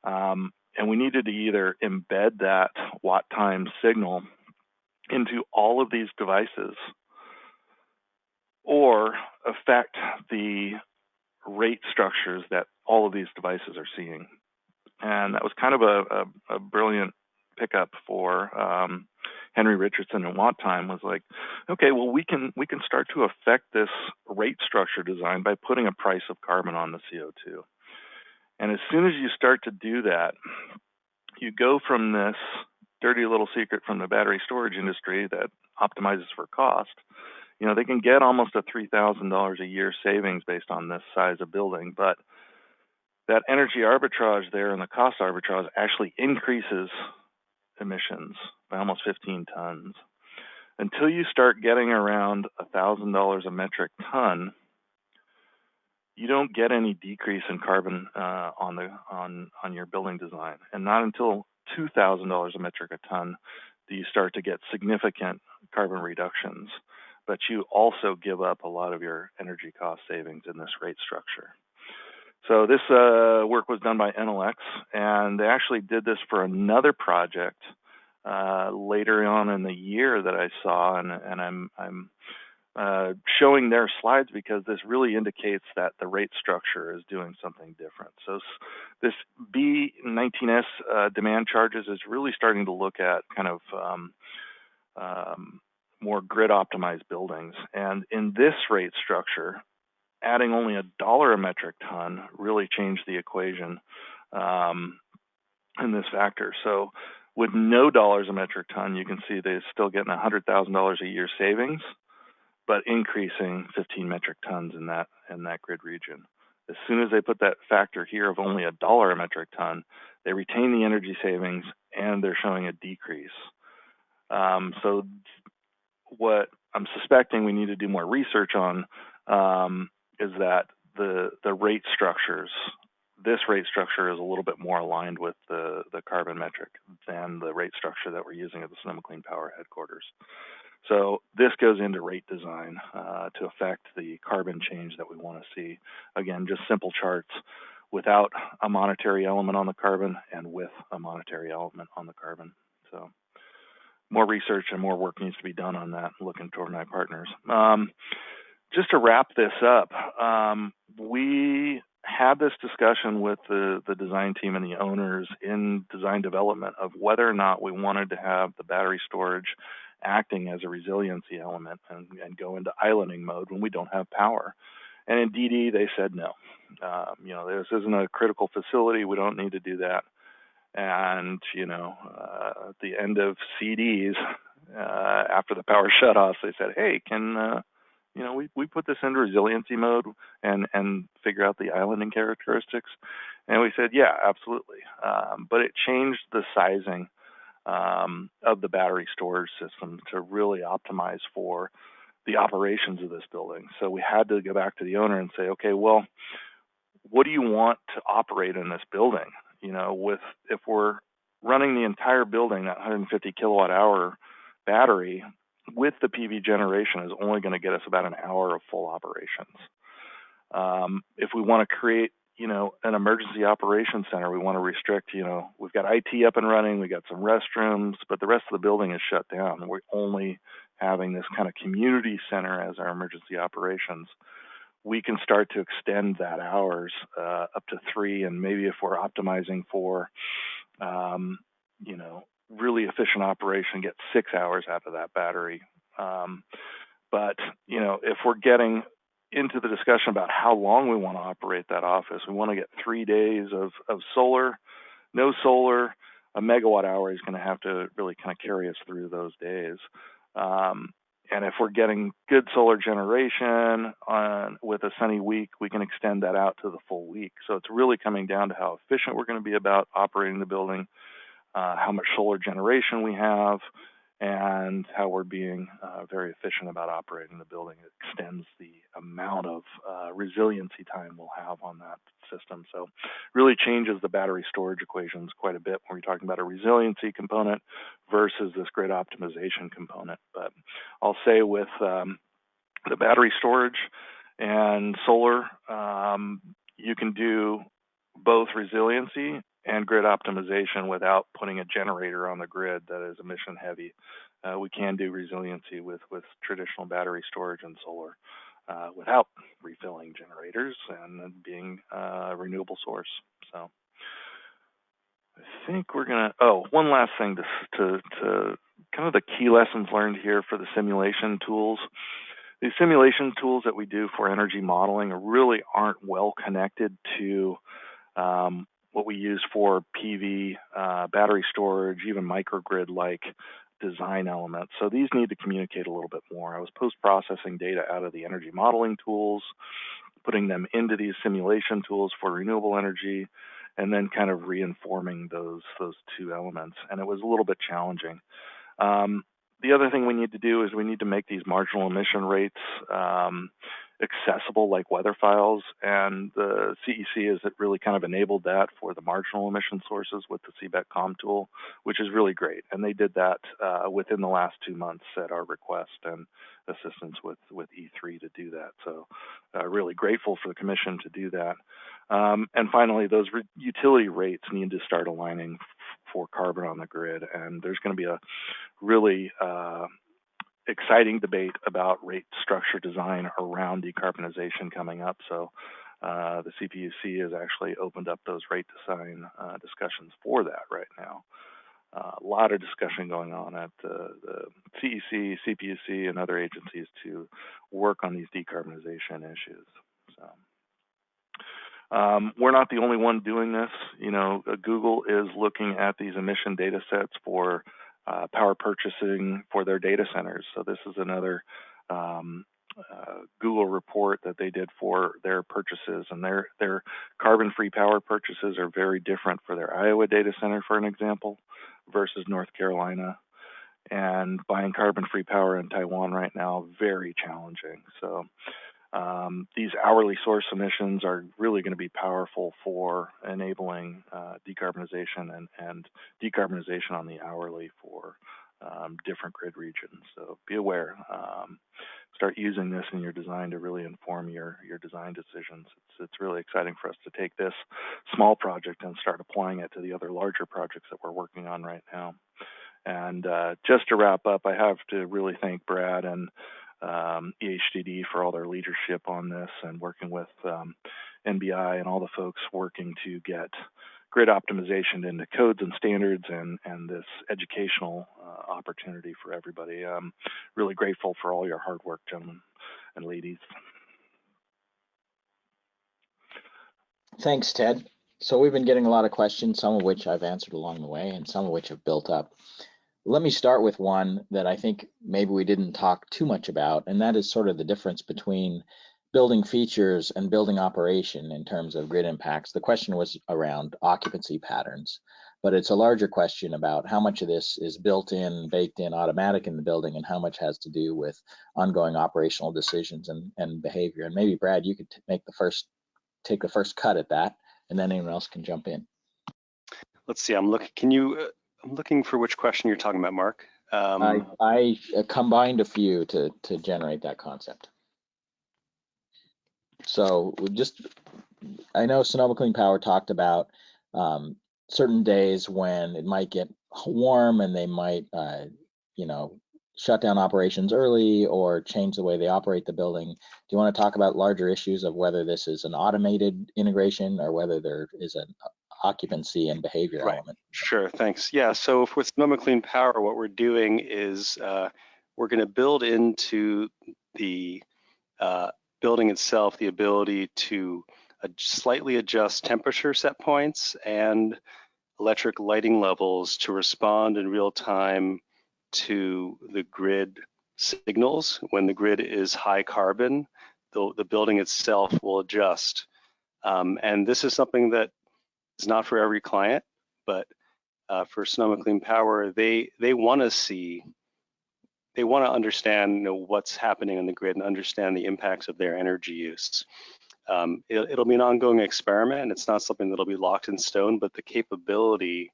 And we needed to either embed that watt time signal into all of these devices or affect the rate structures that all of these devices are seeing. And that was kind of a brilliant pickup for Henry Richardson and Watt Time was like, okay, well, we can start to affect this rate structure design by putting a price of carbon on the CO2. And as soon as you start to do that, you go from this dirty little secret from the battery storage industry that optimizes for cost. You know, they can get almost a $3,000 a year savings based on this size of building, but that energy arbitrage there and the cost arbitrage actually increases emissions by almost 15 tons. Until you start getting around $1,000 a metric ton, you don't get any decrease in carbon on your building design, and not until $2,000 a metric ton do you start to get significant carbon reductions. But you also give up a lot of your energy cost savings in this rate structure. So this work was done by NLX, and they actually did this for another project later on in the year that I saw, and I'm showing their slides because this really indicates that the rate structure is doing something different. So this B19S demand charges is really starting to look at kind of more grid optimized buildings. And in this rate structure, adding only $1 a metric ton really changed the equation in this factor. So with no dollars a metric ton, you can see they're still getting $100,000 a year savings, but increasing 15 metric tons in that grid region. As soon as they put that factor here of only $1 a metric ton, they retain the energy savings and they're showing a decrease. So what I'm suspecting we need to do more research on is that the rate structures, this rate structure is a little bit more aligned with the carbon metric than the rate structure that we're using at the Sonoma Clean Power headquarters. So this goes into rate design to affect the carbon change that we want to see. Again, just simple charts without a monetary element on the carbon and with a monetary element on the carbon. So more research and more work needs to be done on that, looking toward my partners. Just to wrap this up, we had this discussion with the design team and the owners in design development of whether or not we wanted to have the battery storage acting as a resiliency element and go into islanding mode when we don't have power. And in DD, they said no. This isn't a critical facility. We don't need to do that. And, at the end of CDs, after the power shutoffs, they said, hey, can we put this into resiliency mode and figure out the islanding characteristics? And we said, yeah, absolutely. But it changed the sizing of the battery storage system to really optimize for the operations of this building. So we had to go back to the owner and say, okay, well, what do you want to operate in this building? If we're running the entire building, that 150 kilowatt hour battery with the PV generation is only going to get us about an hour of full operations. If we want to create, an emergency operations center, we want to restrict, we've got IT up and running, we got some restrooms, but the rest of the building is shut down. We're only having this kind of community center as our emergency operations. We can start to extend that hours up to 3, and maybe if we're optimizing for, really efficient operation, get 6 hours out of that battery. But if we're getting into the discussion about how long we want to operate that office, we want to get 3 days of solar, no solar, a megawatt hour is going to have to really kind of carry us through those days. And if we're getting good solar generation with a sunny week, we can extend that out to the full week. So it's really coming down to how efficient we're going to be about operating the building, how much solar generation we have, and how we're being very efficient about operating the building. It extends the amount of resiliency time we'll have on that system. So really changes the battery storage equations quite a bit when we're talking about a resiliency component versus this grid optimization component. But I'll say with the battery storage and solar, you can do both resiliency and grid optimization without putting a generator on the grid that is emission heavy. We can do resiliency with traditional battery storage and solar without refilling generators and being a renewable source. So I think we're gonna, one last thing to kind of the key lessons learned here for the simulation tools. These simulation tools that we do for energy modeling really aren't well connected to what we use for PV, battery storage, even microgrid-like design elements. So these need to communicate a little bit more. I was post-processing data out of the energy modeling tools, putting them into these simulation tools for renewable energy, and then kind of reinforming those two elements. And it was a little bit challenging. The other thing we need to do is we need to make these marginal emission rates accessible like weather files, and the CEC has really kind of enabled that for the marginal emission sources with the CBEC COM tool, which is really great. And they did that within the last 2 months at our request and assistance with E3 to do that. So really grateful for the commission to do that. And finally, those utility rates need to start aligning for carbon on the grid. And there's going to be a really exciting debate about rate structure design around decarbonization coming up. So the CPUC has actually opened up those rate design discussions for that right now. A lot of discussion going on at the CEC, CPUC, and other agencies to work on these decarbonization issues. So we're not the only one doing this. You know, Google is looking at these emission data sets for power purchasing for their data centers. So this is another Google report that they did for their purchases, and their carbon-free power purchases are very different for their Iowa data center, for an example, versus North Carolina. And buying carbon-free power in Taiwan right now, very challenging. So these hourly source emissions are really going to be powerful for enabling decarbonization and decarbonization on the hourly for different grid regions. So be aware. Start using this in your design to really inform your design decisions. It's really exciting for us to take this small project and start applying it to the other larger projects that we're working on right now. And just to wrap up, I have to really thank Brad and EHDD for all their leadership on this and working with NBI and all the folks working to get grid optimization into codes and standards and this educational opportunity for everybody. I'm really grateful for all your hard work, gentlemen and ladies. Thanks, Ted. So we've been getting a lot of questions, some of which I've answered along the way and some of which have built up. Let me start with one that I think maybe we didn't talk too much about, and that is sort of the difference between building features and building operation in terms of grid impacts. The question was around occupancy patterns, but it's a larger question about how much of this is built in, baked in, automatic in the building, and how much has to do with ongoing operational decisions and behavior. And maybe Brad, you could take the first cut at that, and then anyone else can jump in. Let's see. I'm looking for which question you're talking about, Mark. I combined a few to generate that concept. So I know Sonoma Clean Power talked about certain days when it might get warm and they might, shut down operations early or change the way they operate the building. Do you want to talk about larger issues of whether this is an automated integration or whether there is an occupancy and behavior element? Sure, thanks. Yeah, so with Sonoma Clean Power, what we're doing is we're going to build into the building itself the ability to slightly adjust temperature set points and electric lighting levels to respond in real time to the grid signals. When the grid is high carbon, the building itself will adjust. And this is something that is not for every client, but for Sonoma Clean Power, they want to understand what's happening on the grid and understand the impacts of their energy use. It'll be an ongoing experiment, and it's not something that'll be locked in stone, but the capability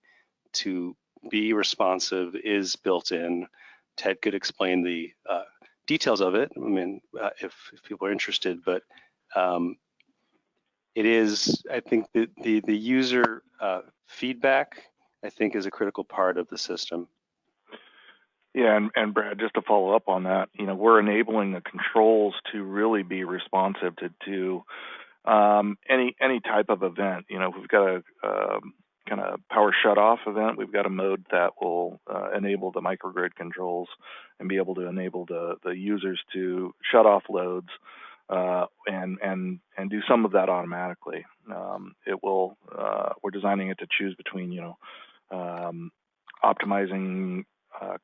to be responsive is built in. Ted could explain the details of it, I mean, if people are interested, but it is, I think, the user feedback, I think, is a critical part of the system. Yeah, and Brad, just to follow up on that, we're enabling the controls to really be responsive to any type of event. If we've got a kind of power shutoff event, we've got a mode that will enable the microgrid controls and be able to enable the users to shut off loads and do some of that automatically. We're designing it to choose between optimizing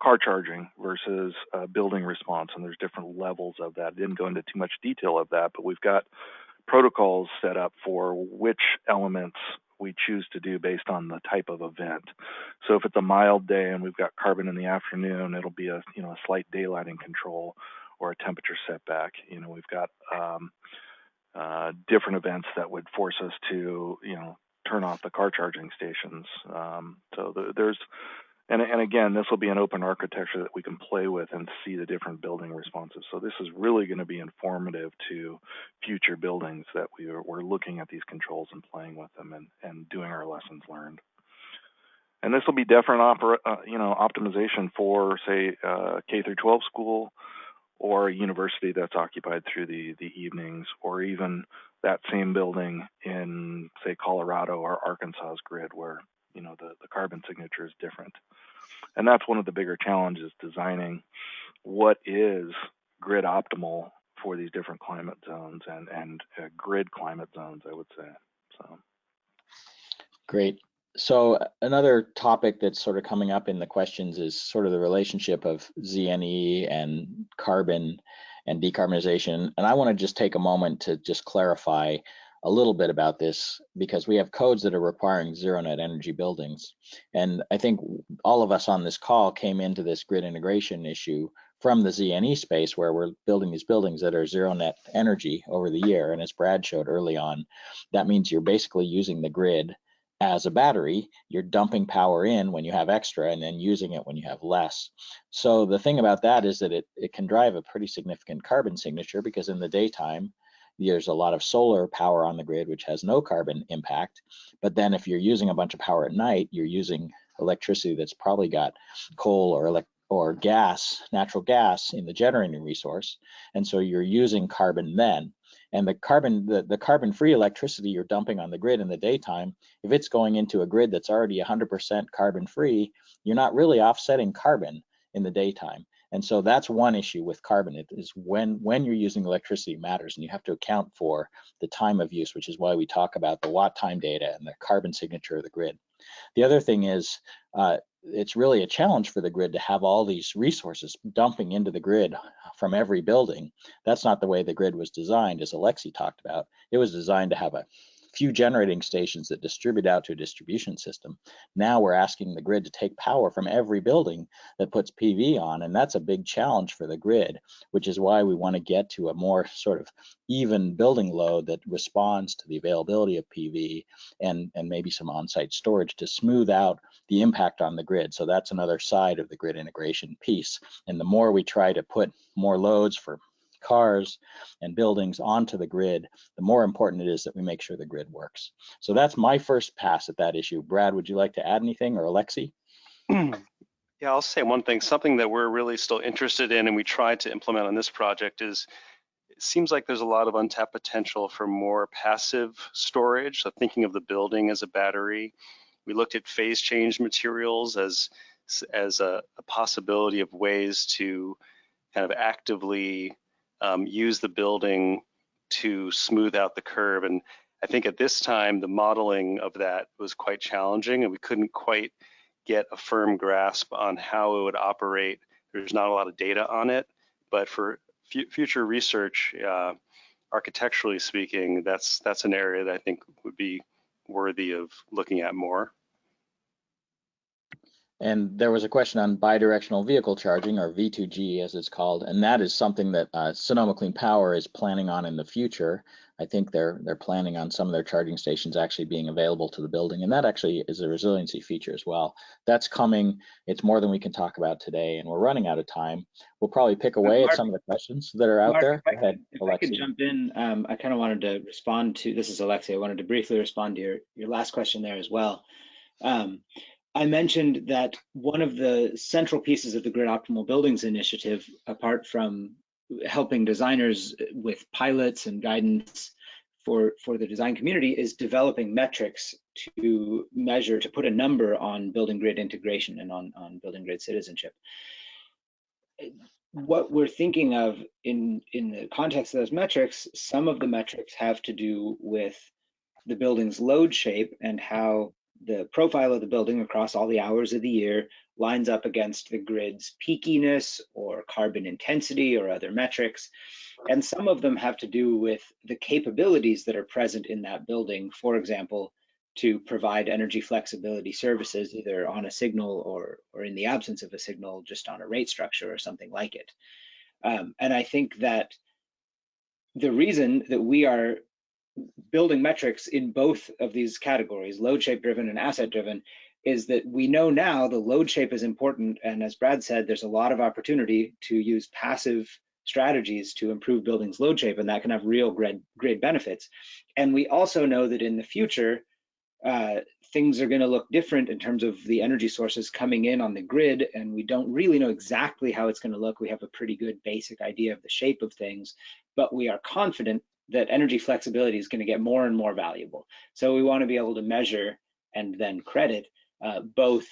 car charging versus building response, and there's different levels of that. I didn't go into too much detail of that, but we've got protocols set up for which elements we choose to do based on the type of event. So if it's a mild day and we've got carbon in the afternoon, it'll be a slight daylighting control. or a temperature setback. You know, we've got different events that would force us to, you know, turn off the car charging stations. There's and again, this will be an open architecture that we can play with and see the different building responses. So this is really going to be informative to future buildings that we're looking at these controls and playing with them and doing our lessons learned. And this will be different optimization for, say, K through 12 school or a university that's occupied through the evenings, or even that same building in, say, Colorado or Arkansas's grid, where, you know, the carbon signature is different. And that's one of the bigger challenges, designing what is grid optimal for these different climate zones and grid climate zones, I would say. So Great. So another topic that's sort of coming up in the questions is sort of the relationship of ZNE and carbon and decarbonization. And I want to just take a moment to just clarify a little bit about this, because we have codes that are requiring zero net energy buildings. And I think all of us on this call came into this grid integration issue from the ZNE space, where we're building these buildings that are zero net energy over the year. And as Brad showed early on, that means you're basically using the grid as a battery. You're dumping power in when you have extra and then using it when you have less. So the thing about that is that it can drive a pretty significant carbon signature, because in the daytime, there's a lot of solar power on the grid, which has no carbon impact. But then if you're using a bunch of power at night, you're using electricity that's probably got coal or gas, natural gas in the generating resource. And so you're using carbon then. And the carbon-free electricity you're dumping on the grid in the daytime, if it's going into a grid that's already 100% carbon-free, you're not really offsetting carbon in the daytime. And so that's one issue with carbon. It is when you're using electricity matters, and you have to account for the time of use, which is why we talk about the watt time data and the carbon signature of the grid. The other thing is, it's really a challenge for the grid to have all these resources dumping into the grid from every building. That's not the way the grid was designed, as Alexi talked about. It was designed to have a few generating stations that distribute out to a distribution system. Now we're asking the grid to take power from every building that puts PV on, and that's a big challenge for the grid, which is why we want to get to a more sort of even building load that responds to the availability of PV and maybe some on-site storage to smooth out the impact on the grid. So that's another side of the grid integration piece. And the more we try to put more loads for cars and buildings onto the grid, the more important it is that we make sure the grid works. So that's my first pass at that issue. Brad, would you like to add anything, or Alexi? Yeah, I'll say one thing. Something that we're really still interested in and we tried to implement on this project is, it seems like there's a lot of untapped potential for more passive storage. So thinking of the building as a battery. We looked at phase change materials as a possibility of ways to kind of actively use the building to smooth out the curve. And I think at this time, the modeling of that was quite challenging, and we couldn't quite get a firm grasp on how it would operate. There's not a lot of data on it, but for future research, architecturally speaking, that's an area that I think would be worthy of looking at more. And there was a question on bidirectional vehicle charging, or V2G as it's called, and that is something that Sonoma Clean Power is planning on in the future. I think they're planning on some of their charging stations actually being available to the building, and that actually is a resiliency feature as well. That's coming. It's more than we can talk about today, and we're running out of time. We'll probably pick away Mark, at some of the questions that are out there. Go ahead, if Alexi. I could jump in, I kind of wanted to respond to, this is Alexi, I wanted to briefly respond to your last question there as well. I mentioned that one of the central pieces of the Grid Optimal Buildings initiative, apart from helping designers with pilots and guidance for the design community, is developing metrics to measure, to put a number on building grid integration and on building grid citizenship. What we're thinking of in the context of those metrics, some of the metrics have to do with the building's load shape and how the profile of the building across all the hours of the year lines up against the grid's peakiness or carbon intensity or other metrics. And some of them have to do with the capabilities that are present in that building, for example, to provide energy flexibility services, either on a signal or in the absence of a signal, just on a rate structure or something like it. And I think that the reason that we are building metrics in both of these categories, load shape driven and asset driven, is that we know now the load shape is important. And as Brad said, there's a lot of opportunity to use passive strategies to improve buildings' load shape, and that can have real grid benefits. And we also know that in the future, things are going to look different in terms of the energy sources coming in on the grid, and we don't really know exactly how it's going to look. We have a pretty good basic idea of the shape of things, but we are confident that energy flexibility is going to get more and more valuable. So we want to be able to measure and then credit both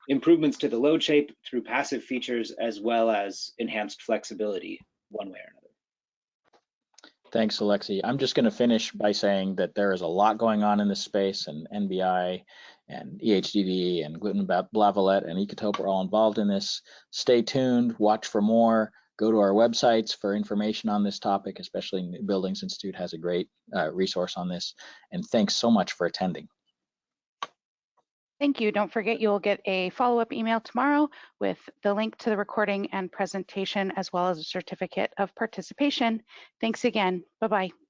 improvements to the load shape through passive features as well as enhanced flexibility one way or another. Thanks, Alexi. I'm just going to finish by saying that there is a lot going on in this space, and NBI and EHDD and Gluten Blavalette and Ecotope are all involved in this. Stay tuned, watch for more, go to our websites for information on this topic, especially New Buildings Institute has a great resource on this. And thanks so much for attending. Thank you. Don't forget, you'll get a follow-up email tomorrow with the link to the recording and presentation, as well as a certificate of participation. Thanks again. Bye-bye.